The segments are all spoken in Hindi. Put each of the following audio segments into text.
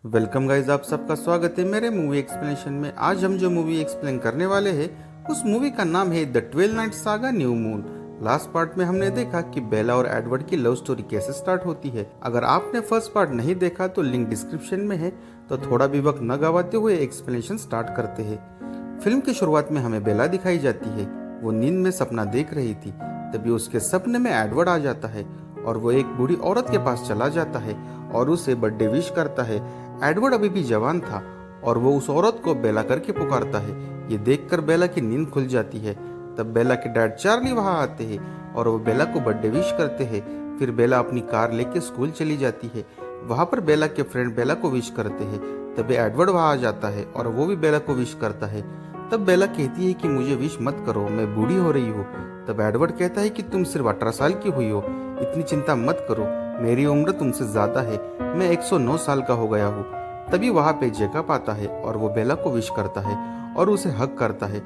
वेलकम गाइज, आप सबका स्वागत है मेरे मूवी एक्सप्लेनेशन में। आज हम जो मूवी एक्सप्लेन करने वाले हैं उस मूवी का नाम है the 12 night saga new moon. Last part में हमने देखा कि बेला और एडवर्ड की लव स्टोरी कैसे स्टार्ट होती है। अगर आपने फर्स्ट पार्ट नहीं देखा तो लिंक डिस्क्रिप्शन में है। तो थोड़ा भी वक्त न गवाते हुए एक्सप्लेनेशन स्टार्ट करते हैं। फिल्म की शुरुआत में हमें बेला दिखाई जाती है। वो नींद में सपना देख रही थी, तभी उसके सपने में एडवर्ड आ जाता है और वो एक बूढ़ी औरत के पास चला जाता है और उसे बर्थडे विश करता है। एडवर्ड अभी भी जवान था और वो उस औरत को बेला करके पुकारता है। ये देखकर बेला की नींद खुल जाती है। तब बेला के डैड चार्ली वहां आते हैं और वो बेला को बर्थडे विश करते हैं। फिर बेला अपनी कार लेके स्कूल चली जाती है। वहां पर बेला के फ्रेंड बेला को विश करते हैं। तभी एडवर्ड वहां आ जाता है और वो भी बेला को विश करता है। तब बेला कहती है कि मुझे विश मत करो, मैं बूढ़ी हो रही हूँ। तब एडवर्ड कहता है कि तुम सिर्फ 18 साल की हुई हो, इतनी चिंता मत करो, मेरी उम्र तुमसे ज्यादा है, मैं 109 साल का हो गया हूँ। तभी वहां पे जेकब आता है और वो बेला को विश करता है और उसे हक करता है।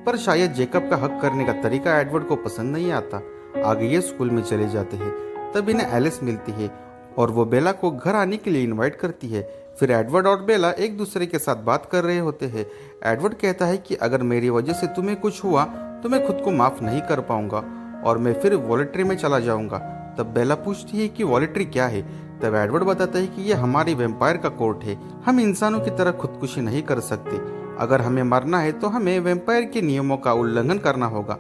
पर शायद जेकब का हक करने का तरीका एडवर्ड को पसंद नहीं आता। आगे ये स्कूल में चले जाते हैं। तब इन्हें एलिस मिलती है और वो बेला को घर आने के लिए इनवाइट करती है। फिर एडवर्ड और बेला एक दूसरे के साथ बात कर रहे होते हैं। एडवर्ड कहता है कि अगर मेरी वजह से तुम्हें कुछ हुआ तो मैं खुद को माफ नहीं कर पाऊंगा और मैं फिर वॉलेट्री में चला जाऊंगा। तब बेला पूछती है कि वॉलेट्री क्या है। तब एडवर्ड बताता है कि ये हमारी वेम्पायर का कोर्ट है, हम इंसानों की तरह खुदकुशी नहीं कर सकते। अगर हमें मरना है तो हमें वेम्पायर के नियमों का उल्लंघन करना होगा।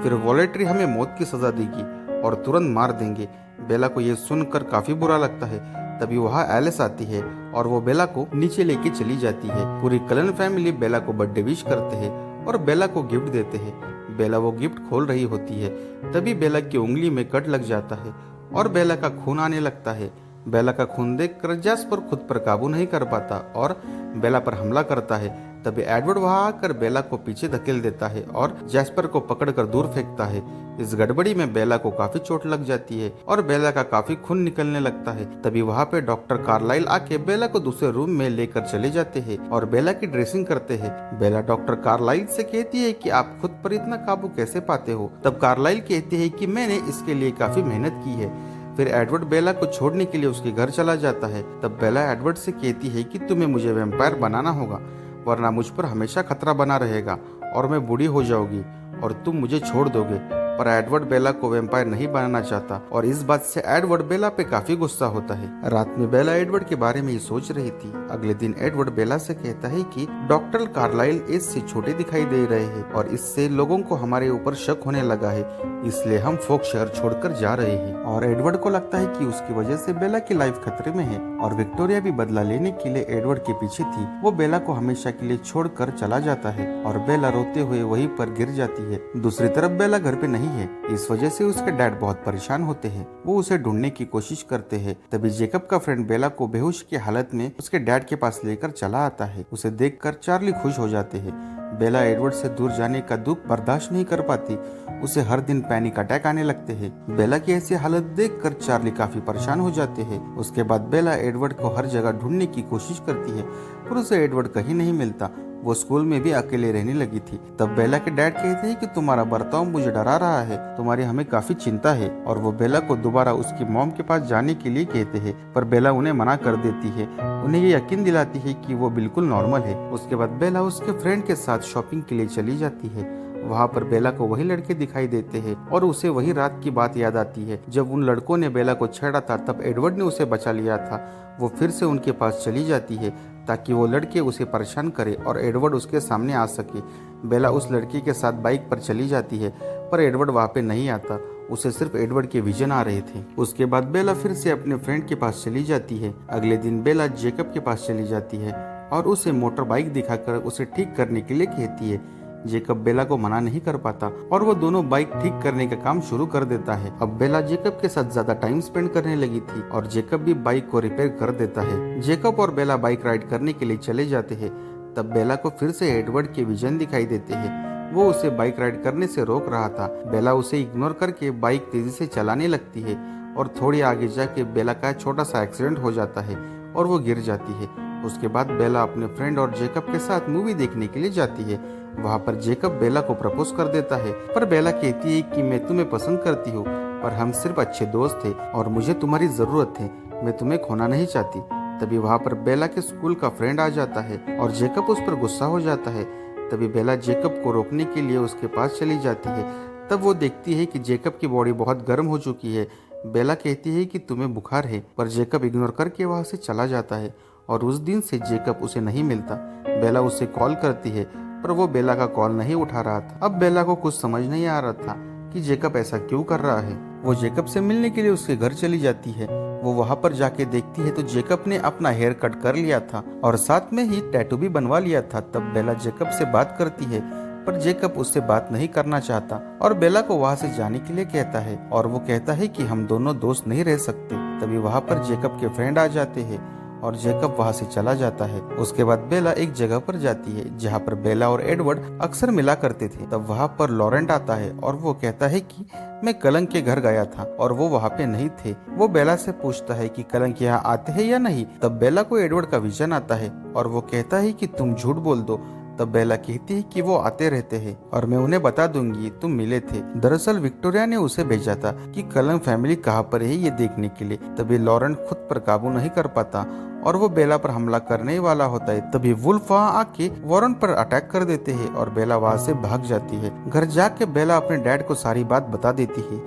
फिर वॉलेट्री हमें मौत की सजा देगी और तुरंत मार देंगे। बेला को यह सुनकर काफी बुरा लगता है। तभी वहाँ एलिस आती है और वो बेला को नीचे लेके चली जाती है। पूरी कलन फैमिली बेला को बर्थडे विश करते हैं और बेला को गिफ्ट देते हैं। बेला वो गिफ्ट खोल रही होती है, तभी बेला की उंगली में कट लग जाता है और बेला का खून आने लगता है। बेला का खून देखकर जैस्पर खुद पर काबू नहीं कर पाता और बेला पर हमला करता है। तभी एडवर्ड वहां आकर बेला को पीछे धकेल देता है और जैस्पर को पकड़कर दूर फेंकता है। इस गड़बड़ी में बेला को काफी चोट लग जाती है और बेला का काफी खून निकलने लगता है। तभी वहां पे डॉक्टर कार्लाइल आके बेला को दूसरे रूम में लेकर चले जाते हैं और बेला की ड्रेसिंग करते हैं। बेला डॉक्टर कार्लाइल से कहती है कि आप खुद पर इतना काबू कैसे पाते हो। तब कार्लाइल कहते हैं कि मैंने इसके लिए काफी मेहनत की है। फिर एडवर्ड बेला को छोड़ने के लिए उसके घर चला जाता है। तब बेला एडवर्ड से कहती है कि तुम्हें मुझे वैम्पायर बनाना होगा, वरना मुझ पर हमेशा खतरा बना रहेगा और मैं बूढ़ी हो जाऊंगी और तुम मुझे छोड़ दोगे। पर एडवर्ड बेला को वैम्पायर नहीं बनाना चाहता और इस बात से एडवर्ड बेला पे काफी गुस्सा होता है। रात में बेला एडवर्ड के बारे में ही सोच रही थी। अगले दिन एडवर्ड बेला से कहता है कि डॉक्टर कार्लाइल एज से छोटे दिखाई दे रहे हैं और इससे लोगों को हमारे ऊपर शक होने लगा है, इसलिए हम फोक शहर छोड़कर जा रहे हैं। और एडवर्ड को लगता है कि उसकी वजह से बेला की लाइफ खतरे में है और विक्टोरिया भी बदला लेने के लिए एडवर्ड के पीछे थी। वो बेला को हमेशा के लिए छोड़कर चला जाता है और बेला रोते हुए वहीं पर गिर जाती है। दूसरी तरफ बेला घर पे नहीं है, इस वजह से उसके डैड बहुत परेशान होते हैं। वो उसे ढूंढने की कोशिश करते हैं। तभी जेकब का फ्रेंड बेला को बेहोश की हालत में उसके डैड के पास लेकर चला आता है। उसे देखकर चार्ली खुश हो जाते हैं। बेला एडवर्ड से दूर जाने का दुख बर्दाश्त नहीं कर पाती। उसे हर दिन पैनिक अटैक आने लगते हैं। बेला की ऐसी हालत देखकर चार्ली काफी परेशान हो जाते हैं। उसके बाद बेला एडवर्ड को हर जगह ढूंढने की कोशिश करती है, पर उसे एडवर्ड कहीं नहीं मिलता। वो स्कूल में भी अकेले रहने लगी थी। तब बेला के डैड कहते हैं कि तुम्हारा बर्ताव मुझे डरा रहा है, तुम्हारी हमें काफी चिंता है। और वो बेला को दोबारा उसकी मॉम के पास जाने के लिए कहते हैं, पर बेला उन्हें मना कर देती है। उन्हें ये यकीन दिलाती है कि वो बिल्कुल नॉर्मल है। उसके बाद बेला उसके फ्रेंड के साथ शॉपिंग के लिए चली जाती है। वहाँ पर बेला को वही लड़के दिखाई देते हैं और उसे वही रात की बात याद आती है जब उन लड़कों ने बेला को छेड़ा था। तब एडवर्ड ने उसे बचा लिया था। वो फिर से उनके पास चली जाती है ताकि वो लड़के उसे परेशान करे और एडवर्ड उसके सामने आ सके। बेला उस लड़की के साथ बाइक पर चली जाती है, पर एडवर्ड वहाँ पे नहीं आता। उसे सिर्फ एडवर्ड के विजन आ रहे थे। उसके बाद बेला फिर से अपने फ्रेंड के पास चली जाती है। अगले दिन बेला जेकब के पास चली जाती है और उसे मोटर बाइक दिखाकर उसे ठीक करने के लिए कहती है। जेकब बेला को मना नहीं कर पाता और वो दोनों बाइक ठीक करने का काम शुरू कर देता है। अब बेला जेकब के साथ ज्यादा टाइम स्पेंड करने लगी थी और जेकब भी बाइक को रिपेयर कर देता है। जेकब और बेला बाइक राइड करने के लिए चले जाते हैं। तब बेला को फिर से एडवर्ड के विजन दिखाई देते हैं। वो उसे बाइक राइड करने से रोक रहा था। बेला उसे इग्नोर करके बाइक तेजी से चलाने लगती है और थोड़ी आगे जाके बेला का छोटा सा एक्सीडेंट हो जाता है और वो गिर जाती है। उसके बाद बेला अपने फ्रेंड और जेकब के साथ मूवी देखने के लिए जाती है। वहाँ पर जेकब बेला को प्रपोज कर देता है, पर बेला कहती है कि मैं तुम्हें पसंद करती हूँ, पर हम सिर्फ अच्छे दोस्त थे और मुझे तुम्हारी जरूरत है, मैं तुम्हें खोना नहीं चाहती। तभी वहाँ पर बेला के स्कूल का फ्रेंड आ जाता है और जेकब उस पर गुस्सा हो जाता है। तभी बेला जेकब को रोकने के लिए उसके पास चली जाती है। तब वो देखती है कि जेकब की बॉडी बहुत गर्म हो चुकी है। बेला कहती है कि तुम्हें बुखार है, पर जेकब इग्नोर करके वहाँ से चला जाता है और उस दिन से जेकब उसे नहीं मिलता। बेला उसे कॉल करती है, पर वो बेला का कॉल नहीं उठा रहा था। अब बेला को कुछ समझ नहीं आ रहा था कि जेकब ऐसा क्यों कर रहा है। वो जेकब से मिलने के लिए उसके घर चली जाती है। वो वहाँ पर जाके देखती है तो जेकब ने अपना हेयर कट कर लिया था और साथ में ही टैटू भी बनवा लिया था। तब बेला जेकब से बात करती है, पर जेकब उससे बात नहीं करना चाहता और बेला को वहाँ से जाने के लिए कहता है और वो कहता है कि हम दोनों दोस्त नहीं रह सकते। तभी वहाँ पर जेकब के फ्रेंड आ जाते हैं और जेकब वहाँ से चला जाता है। उसके बाद बेला एक जगह पर जाती है जहाँ पर बेला और एडवर्ड अक्सर मिला करते थे। तब वहाँ पर लॉरेंट आता है और वो कहता है कि मैं कलंक के घर गया था और वो वहाँ पे नहीं थे। वो बेला से पूछता है कि कलंक यहाँ आते हैं या नहीं। तब बेला को एडवर्ड का विजन आता है और वो कहता है कि तुम झूठ बोल दो। तब बेला कहती है कि वो आते रहते हैं और मैं उन्हें बता दूंगी तुम मिले थे। दरअसल विक्टोरिया ने उसे भेजा था कि कलंक फैमिली कहाँ पर है ये देखने के लिए। तभी लॉरेंट खुद पर काबू नहीं कर पाता और वो बेला पर हमला करने वाला होता है। तभी वुल्फ वहाँ आके वॉरेन पर अटैक कर देते हैं और बेला वहाँ से भाग जाती है। घर जाके बेला अपने डैड को सारी बात बता देती है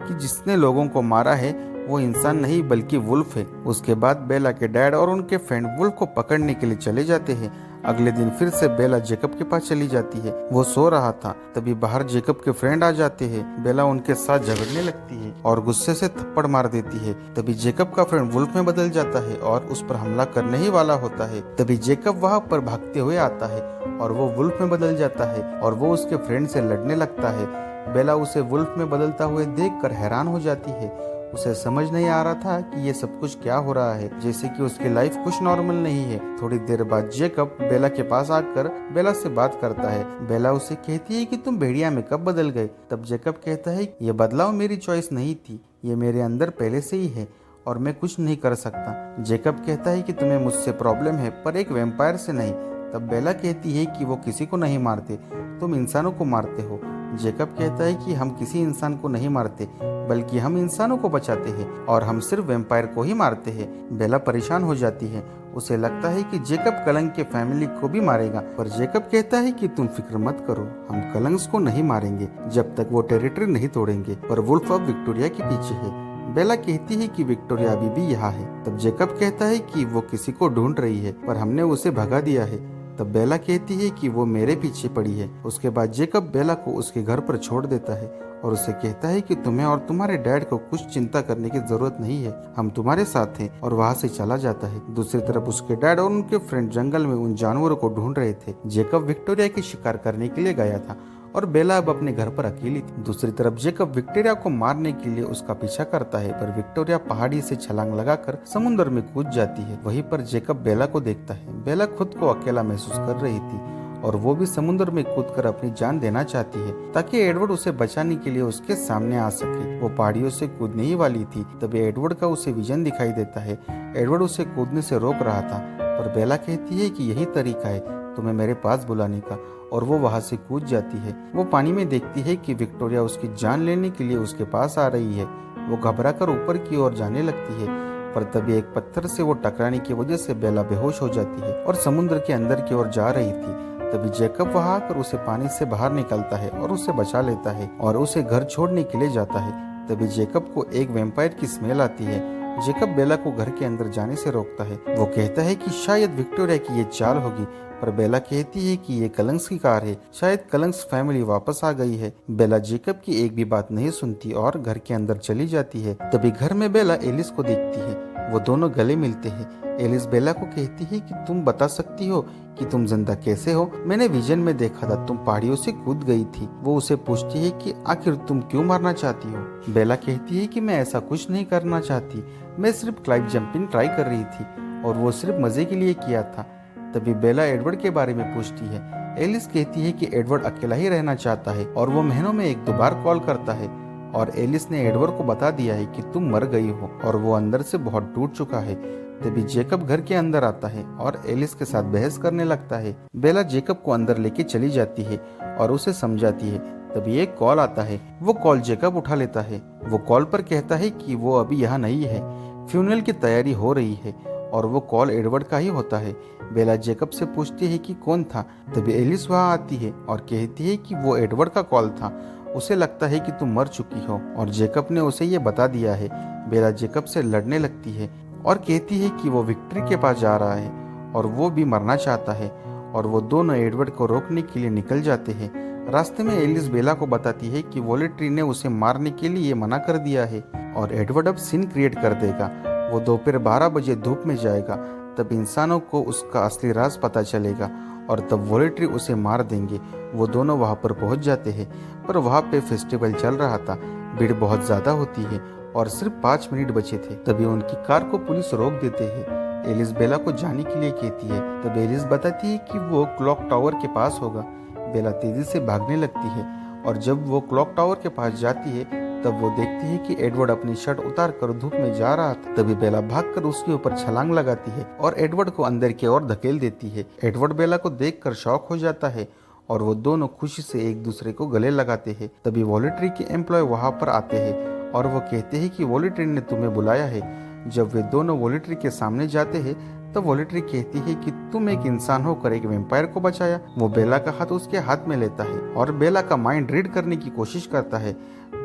कि जिसने लोगों को मारा है वो इंसान नहीं बल्कि वुल्फ है। उसके बाद बेला के डैड और उनके फ्रेंड वुल्फ को पकड़ने के लिए चले जाते हैं। अगले दिन फिर से बेला जेकब के पास चली जाती है। वो सो रहा था। तभी बाहर जेकब के फ्रेंड आ जाते हैं। बेला उनके साथ झगड़ने लगती है और गुस्से से थप्पड़ मार देती है। तभी जेकब का फ्रेंड वुल्फ में बदल जाता है और उस पर हमला करने ही वाला होता है। तभी जेकब वहाँ पर भागते हुए आता है और वो वुल्फ में बदल जाता है और वो उसके फ्रेंड से लड़ने लगता है। बेला उसे वुल्फ में बदलता हुए देखकर हैरान हो जाती है। उसे समझ नहीं आ रहा था कि ये सब कुछ क्या हो रहा है, जैसे कि उसकी लाइफ कुछ नॉर्मल नहीं है। थोड़ी देर बाद जेकब बेला के पास आकर बेला से बात करता है। बेला उसे कहती है कि तुम भेड़िया में कब बदल गए। तब जेकब कहता है ये बदलाव मेरी चॉइस नहीं थी, ये मेरे अंदर पहले से ही है और मैं कुछ नहीं कर सकता। जेकब कहता है कि तुम्हें मुझसे प्रॉब्लम है पर एक वैम्पायर से नहीं। तब बेला कहती है कि वो किसी को नहीं मारते, तुम इंसानों को मारते हो। जेकब कहता है कि हम किसी इंसान को नहीं मारते बल्कि हम इंसानों को बचाते हैं और हम सिर्फ वैम्पायर को ही मारते हैं। बेला परेशान हो जाती है। उसे लगता है कि जेकब कलंक के फैमिली को भी मारेगा, पर जेकब कहता है कि तुम फिक्र मत करो, हम कलंक्स को नहीं मारेंगे जब तक वो टेरिटरी नहीं तोड़ेंगे। पर वुल्फ अब विक्टोरिया के पीछे है। बेला कहती है कि विक्टोरिया अभी भी यहाँ है। तब जेकब कहता है कि वो किसी को ढूंढ रही है पर हमने उसे भगा दिया है। तब बेला कहती है कि वो मेरे पीछे पड़ी है। उसके बाद जेकब बेला को उसके घर पर छोड़ देता है और उसे कहता है कि तुम्हें और तुम्हारे डैड को कुछ चिंता करने की जरूरत नहीं है, हम तुम्हारे साथ हैं, और वहाँ से चला जाता है। दूसरी तरफ उसके डैड और उनके फ्रेंड जंगल में उन जानवरों को ढूंढ रहे थे। जेकब विक्टोरिया की शिकार करने के लिए गया था और बेला अब अपने घर पर अकेली थी। दूसरी तरफ जेकब विक्टोरिया को मारने के लिए उसका पीछा करता है, पर विक्टोरिया पहाड़ी से छलांग लगाकर समुद्र में कूद जाती है। वहीं पर जेकब बेला को देखता है। बेला खुद को अकेला महसूस कर रही थी और वो भी समुद्र में कूदकर अपनी जान देना चाहती है ताकि एडवर्ड उसे बचाने के लिए उसके सामने आ सके। वो पहाड़ियों से कूदने ही वाली थी, तभी एडवर्ड का उसे विजन दिखाई देता है। एडवर्ड उसे कूदने से रोक रहा था, पर बेला कहती है कि यही तरीका है तुम्हें मेरे पास बुलाने का, और वो वहाँ से कूद जाती है। वो पानी में देखती है कि विक्टोरिया उसकी जान लेने के लिए उसके पास आ रही है। वो घबराकर ऊपर की ओर जाने लगती है, पर तभी एक पत्थर से वो टकराने की वजह से बेला बेहोश हो जाती है और समुद्र के अंदर की ओर जा रही थी। तभी जेकब वहाँ आकर उसे पानी से बाहर निकालता है और उसे बचा लेता है और उसे घर छोड़ने के लिए जाता है। तभी जेकब को एक वैम्पायर की स्मेल आती है। जेकब बेला को घर के अंदर जाने से रोकता है। वो कहता है कि शायद विक्टोरिया की ये चाल होगी, पर बेला कहती है कि ये कलंक्स की कार है, शायद कलंक्स फैमिली वापस आ गई है। बेला जेकब की एक भी बात नहीं सुनती और घर के अंदर चली जाती है। तभी घर में बेला एलिस को देखती है। वो दोनों गले मिलते हैं। एलिस बेला को कहती है कि तुम बता सकती हो कि तुम जिंदा कैसे हो? मैंने विजन में देखा था तुम पहाड़ियों से कूद गई थी। वो उसे पूछती है कि आखिर तुम क्यों मरना चाहती हो? बेला कहती है कि मैं ऐसा कुछ नहीं करना चाहती, मैं सिर्फ क्लाइव जंपिंग ट्राई कर रही थी और वो सिर्फ मजे के लिए किया था। तभी बेला एडवर्ड के बारे में पूछती है। एलिस कहती है कि एडवर्ड अकेला ही रहना चाहता है और वो महीनों में एक दो बार कॉल करता है, और एलिस ने एडवर्ड को बता दिया है कि तुम मर गई हो और वो अंदर से बहुत टूट चुका है। तभी जेकब घर के अंदर आता है और एलिस के साथ बहस करने लगता है। बेला जेकब को अंदर लेके चली जाती है और उसे समझाती है। तभी एक कॉल आता है। वो कॉल जेकब उठा लेता है। वो कॉल पर कहता है कि वो अभी यहाँ नहीं है, फ्यूनरल की तैयारी हो रही है और वो कॉल एडवर्ड का ही होता है। बेला जेकब से पूछती है कि कौन था। तभी एलिस वहाँ आती है और कहती है कि वो एडवर्ड का कॉल था। उसे लगता है कि तुम मर चुकी हो और जेकब ने उसे ये बता दिया है। बेला जेकब से लड़ने लगती है और कहती है कि वो विक्ट्री के पास जा रहा है और वो भी मरना चाहता है, और वो दोनों एडवर्ड को रोकने के लिए निकल जाते हैं। रास्ते में एलिस बेला को बताती है कि वोलेट्री ने उसे मारने के लिए मना कर दिया है और एडवर्ड अब सीन क्रिएट कर देगा। वो दोपहर 12 बजे धूप में जाएगा, तब इंसानों को उसका असली राज पता चलेगा और तब वोलेट्री उसे मार देंगे। वो दोनों वहाँ पर पहुँच जाते हैं, पर वहाँ पे फेस्टिवल चल रहा था। भीड़ बहुत ज़्यादा होती है और सिर्फ 5 मिनट बचे थे। तभी उनकी कार को पुलिस रोक देते हैं। एलिस बेला को जाने के लिए कहती है। तब एलिस बताती है कि वो क्लॉक टावर के पास होगा। बेला तेजी से भागने लगती है और जब वो क्लॉक टावर के पास जाती है तब वो देखती है कि एडवर्ड अपनी शर्ट उतार कर धूप में जा रहा था। तभी बेला भागकर उसके ऊपर छलांग लगाती है और एडवर्ड को अंदर की ओर धकेल देती है। एडवर्ड बेला को देखकर शॉक हो जाता है और वो दोनों खुशी से एक दूसरे को गले लगाते हैं। तभी वॉलेट्री के एम्प्लॉय वहाँ पर आते हैं और वो कहते हैं कि वॉलेट्री ने तुम्हें बुलाया है। जब वे दोनों वॉलेट्री के सामने जाते हैं तब वॉलेट्री कहती है कि तुम एक इंसान होकर एक वैम्पायर को बचाया। वो बेला का हाथ उसके हाथ में लेता है और बेला का माइंड रीड करने की कोशिश करता है,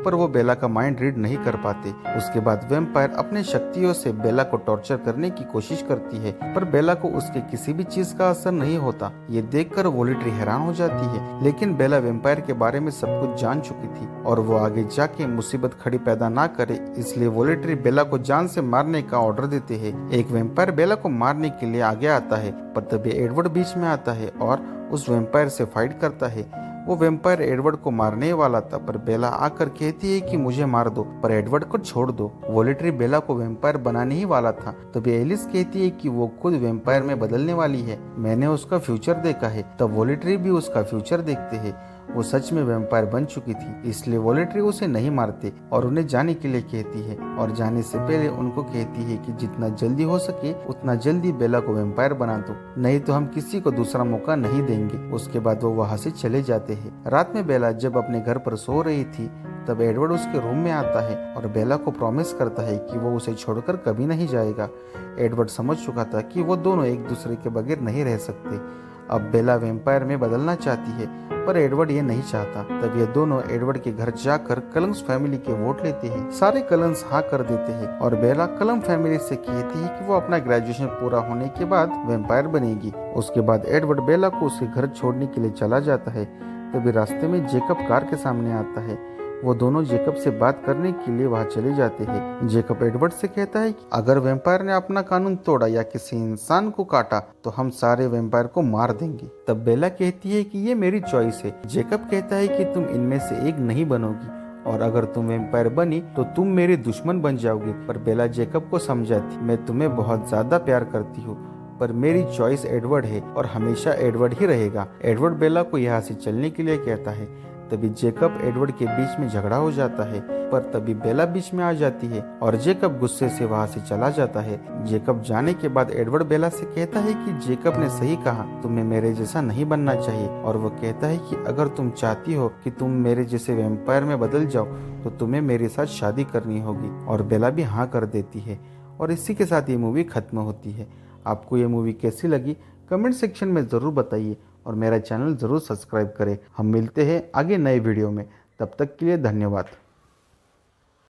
पर वो बेला का माइंड रीड नहीं कर पाते। उसके बाद वैम्पायर अपने शक्तियों से बेला को टॉर्चर करने की कोशिश करती है, पर बेला को उसके किसी भी चीज का असर नहीं होता। ये देखकर वॉलेट्री हैरान हो जाती है, लेकिन बेला वैम्पायर के बारे में सब कुछ जान चुकी थी और वो आगे जाके मुसीबत खड़ी पैदा ना करे, इसलिए वॉलेट्री बेला को जान से मारने का ऑर्डर देते हैं। एक वैम्पायर बेला को मारने के लिए आगे आता है, पर तभी एडवर्ड बीच में आता है और उस वैम्पायर से फाइट करता है। वो वैम्पायर एडवर्ड को मारने वाला था, पर बेला आकर कहती है कि मुझे मार दो, पर एडवर्ड को छोड़ दो। वॉलेट्री बेला को वैम्पायर बनाने ही वाला था। तभी एलिस कहती है कि वो खुद वैम्पायर में बदलने वाली है, मैंने उसका फ्यूचर देखा है। तब वॉलेट्री भी उसका फ्यूचर देखते हैं। वो सच में वैम्पायर बन चुकी थी, इसलिए वॉलेट्री उसे नहीं मारते और उन्हें जाने के लिए कहती है, और जाने से पहले उनको कहती है कि जितना जल्दी हो सके उतना जल्दी बेला को वैम्पायर बना दो, नहीं तो हम किसी को दूसरा मौका नहीं देंगे। उसके बाद वो वहाँ से चले जाते हैं। रात में बेला जब अपने घर पर सो रही थी तब एडवर्ड उसके रूम में आता है और बेला को प्रॉमिस करता है कि वो उसे छोड़कर कभी नहीं जाएगा। एडवर्ड समझ चुका था कि वो दोनों एक दूसरे के बगैर नहीं रह सकते। अब बेला वैम्पायर में बदलना चाहती है, पर एडवर्ड ये नहीं चाहता। तब ये दोनों एडवर्ड के घर जाकर कलम्स फैमिली के वोट लेते हैं। सारे कलम्स हाँ कर देते हैं और बेला कलम फैमिली से कहती है कि वो अपना ग्रेजुएशन पूरा होने के बाद वैम्पायर बनेगी। उसके बाद एडवर्ड बेला को उसके घर छोड़ने के लिए चला जाता है। तभी रास्ते में जेकब कार के सामने आता है। वो दोनों जेकब से बात करने के लिए वहाँ चले जाते हैं। जेकब एडवर्ड से कहता है कि अगर वैम्पायर ने अपना कानून तोड़ा या किसी इंसान को काटा तो हम सारे वैम्पायर को मार देंगे। तब बेला कहती है कि ये मेरी चॉइस है। जेकब कहता है कि तुम इनमें से एक नहीं बनोगी और अगर तुम वैम्पायर बनी तो तुम मेरे दुश्मन बन जाओगे। पर बेला जेकब को समझाती, मैं तुम्हें बहुत ज्यादा प्यार करती हूँ, पर मेरी चॉइस एडवर्ड है और हमेशा एडवर्ड ही रहेगा। एडवर्ड बेला को यहाँ से चलने के लिए कहता है। तभी जेकब एडवर्ड के बीच में झगड़ा हो जाता है, पर तभी बेला बीच में आ जाती है और जेकब गुस्से से वहाँ से चला जाता है। जेकब जाने के बाद एडवर्ड बेला से कहता है कि जेकब ने सही कहा, तुम्हें मेरे जैसा नहीं बनना चाहिए। और वो कहता है कि अगर तुम चाहती हो कि तुम मेरे जैसे वैम्पायर में बदल जाओ तो तुम्हें मेरे साथ शादी करनी होगी। और बेला भी हाँ कर देती है और इसी के साथ ये मूवी खत्म होती है। आपको ये मूवी कैसी लगी कमेंट सेक्शन में ज़रूर बताइए और मेरा चैनल ज़रूर सब्सक्राइब करें। हम मिलते हैं आगे नए वीडियो में, तब तक के लिए धन्यवाद।